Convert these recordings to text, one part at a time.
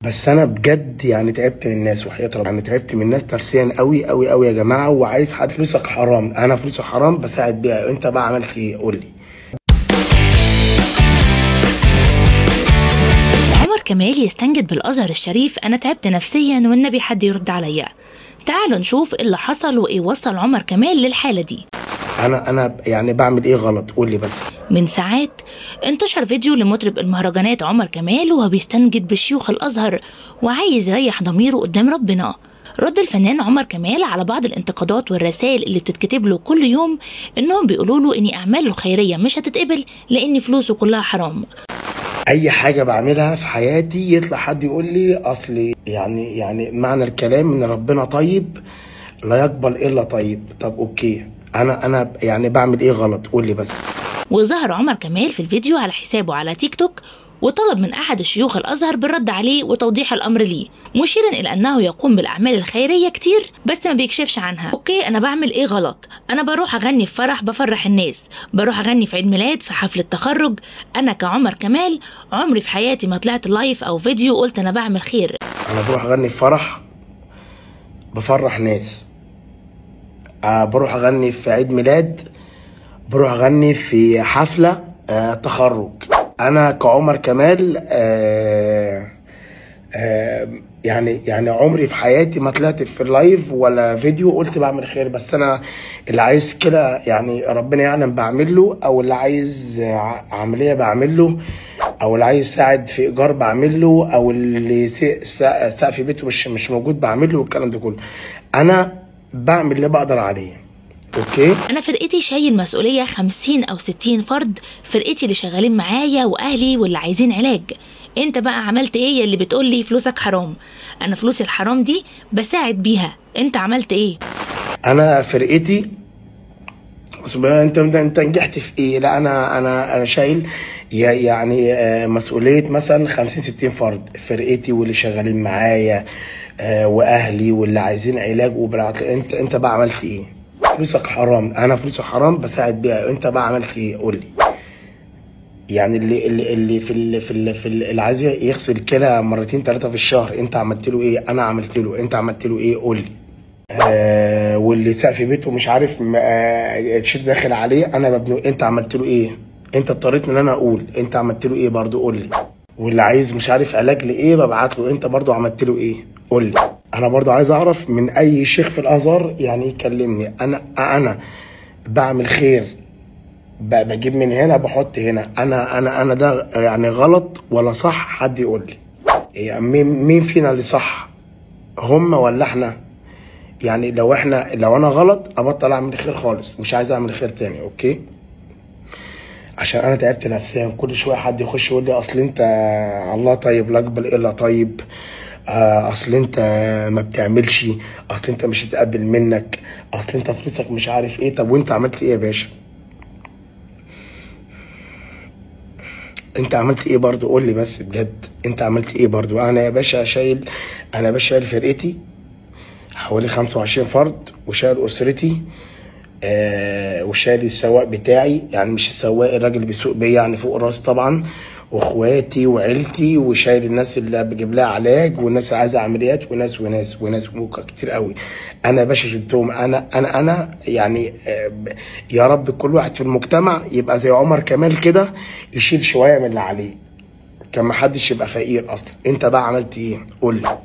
بس انا بجد يعني تعبت من الناس وحياة ربنا، يعني تعبت من الناس نفسيا قوي قوي قوي يا جماعه. وعايز حد فلوسك حرام، انا فلوسي حرام بساعد بيها، انت بقى عملت ايه؟ قول لي. عمر كمال يستنجد بالأزهر الشريف: أنا تعبت نفسيا والنبي حد يرد عليا. تعالوا نشوف إيه اللي حصل وإيه وصل عمر كمال للحالة دي. انا يعني بعمل ايه غلط؟ قول لي بس. من ساعات انتشر فيديو لمطرب المهرجانات عمر كمال وهو بيستنجد بشيوخ الأزهر وعايز يريح ضميره قدام ربنا. رد الفنان عمر كمال على بعض الانتقادات والرسائل اللي بتتكتب له كل يوم إنهم بيقولوا له إن أعماله الخيرية مش هتتقبل لأن فلوسه كلها حرام. اي حاجه بعملها في حياتي يطلع حد يقول لي اصلي يعني معنى الكلام ان ربنا طيب لا يقبل الا طيب. طب اوكي، انا يعني بعمل ايه غلط؟ قول لي بس. وظهر عمر كمال في الفيديو على حسابه على تيك توك وطلب من أحد شيوخ الأزهر بالرد عليه وتوضيح الأمر ليه، مشيرا إلى أنه يقوم بالأعمال الخيرية كتير بس ما بيكشفش عنها. أوكي، أنا بعمل إيه غلط؟ أنا بروح أغني في فرح بفرح الناس، بروح أغني في عيد ميلاد، في حفلة تخرج. أنا كعمر كمال عمري في حياتي ما طلعت لايف أو فيديو قلت أنا بعمل خير. انا بروح اغني في فرح بفرح ناس، بروح اغني في عيد ميلاد، بروح اغني في حفلة تخرج. انا كعمر كمال يعني عمري في حياتي ما طلعت في اللايف ولا فيديو قلت بعمل خير. بس انا اللي عايز كده يعني ربنا يعلم بعمل له، او اللي عايز عملية بعمل له، او اللي عايز يساعد في ايجار بعمل له، او اللي سقف بيته مش موجود بعمل له، والكلام ده كله. انا بعمل اللي بقدر عليه. اوكي، انا فرقتي شايل مسؤوليه 50 او 60 فرد، فرقتي اللي شغالين معايا واهلي واللي عايزين علاج. انت بقى عملت ايه اللي بتقول لي فلوسك حرام؟ انا فلوسي الحرام دي بساعد بيها، انت عملت ايه؟ انا فرقتي انت نجحت في ايه؟ لا انا شايل يعني مسؤوليه مثلا 50 60 فرد، فرقتي واللي شغالين معايا واهلي واللي عايزين علاج وبرعت. انت بقى عملت ايه؟ فلوسك حرام، انا فلوسي حرام بساعد بيها، انت بقى عملت ايه؟ قول لي. يعني اللي اللي عايز يغسل كلى مرتين ثلاثه في الشهر، انت عملت له ايه؟ انا عملت له، انت عملت له ايه؟ قول لي. واللي سقف بيته مش عارف تشيل داخل عليه، انا ببني، انت عملت له ايه؟ انت اضطريت ان انا اقول انت عملت له ايه؟ برضو قول لي. واللي عايز مش عارف علاج لايه ببعت له، انت برضو عملت له ايه؟ قول لي. انا برضو عايز اعرف من اي شيخ في الازهر يعني يكلمني. انا بعمل خير، بجيب من هنا بحط هنا. انا ده يعني غلط ولا صح؟ حد يقول لي. يعني مين فينا اللي صح، هم ولا احنا؟ يعني لو انا غلط ابطل اعمل خير خالص، مش عايز اعمل خير تاني. اوكي، عشان انا تعبت نفسيا. كل شويه حد يخش يقول لي اصل انت الله طيب لا يقبل الا طيب، اصل انت ما بتعملش، اصل انت مش هتقبل منك، اصل انت فلوسك مش عارف ايه. طب وانت عملت ايه يا باشا؟ انت عملت ايه برضو؟ قول لي بس بجد، انت عملت ايه برضو؟ انا يا باشا شايل، شايل فرقتي حوالي 25 فرد، وشايل اسرتي، وشايل السواق بتاعي، يعني مش السواق، الراجل اللي بيسوق بيا يعني فوق راسي طبعا، واخواتي وعيلتي، وشايل الناس اللي بجيب لها علاج، والناس اللي عايزه عمليات، وناس كتير قوي. انا يا باشا شلتهم. انا يعني يا رب كل واحد في المجتمع يبقى زي عمر كمال كده، يشيل شويه من اللي عليه، كان محدش يبقى فقير اصلا. انت بقى عملت ايه؟ قول لي.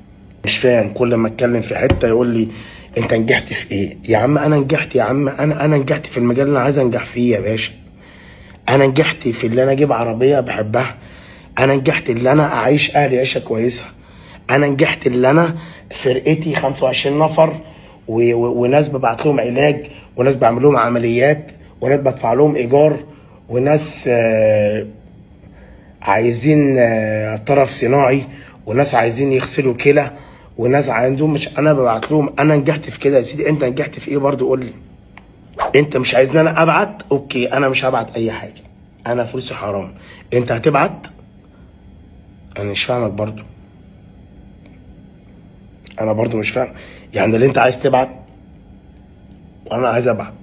مش فاهم، كل ما اتكلم في حته يقول لي انت نجحت في ايه؟ يا عم انا نجحت، يا عم انا نجحت في المجال اللي انا عايز انجح فيه يا باشا. انا نجحت في اللي انا اجيب عربيه بحبها، انا نجحت اللي انا اعيش اهلي عيشه كويسه، انا نجحت اللي انا فرقتي 25 نفر وناس ببعت لهم علاج، وناس بعمل لهم عمليات، وناس بدفع لهم ايجار، وناس عايزين طرف صناعي، وناس عايزين يغسلوا كلى، وناس عندهم مش، انا ببعت لهم. انا نجحت في كده يا سيدي، انت نجحت في ايه برضو؟ قول لي. انت مش عايزني انا ابعت؟ اوكي، انا مش هبعت اي حاجه، انا فلوسي حرام. انت هتبعت؟ انا مش فاهمك برضو، انا برضو مش فاهم. يعني اللي انت عايز تبعت وانا عايز ابعت،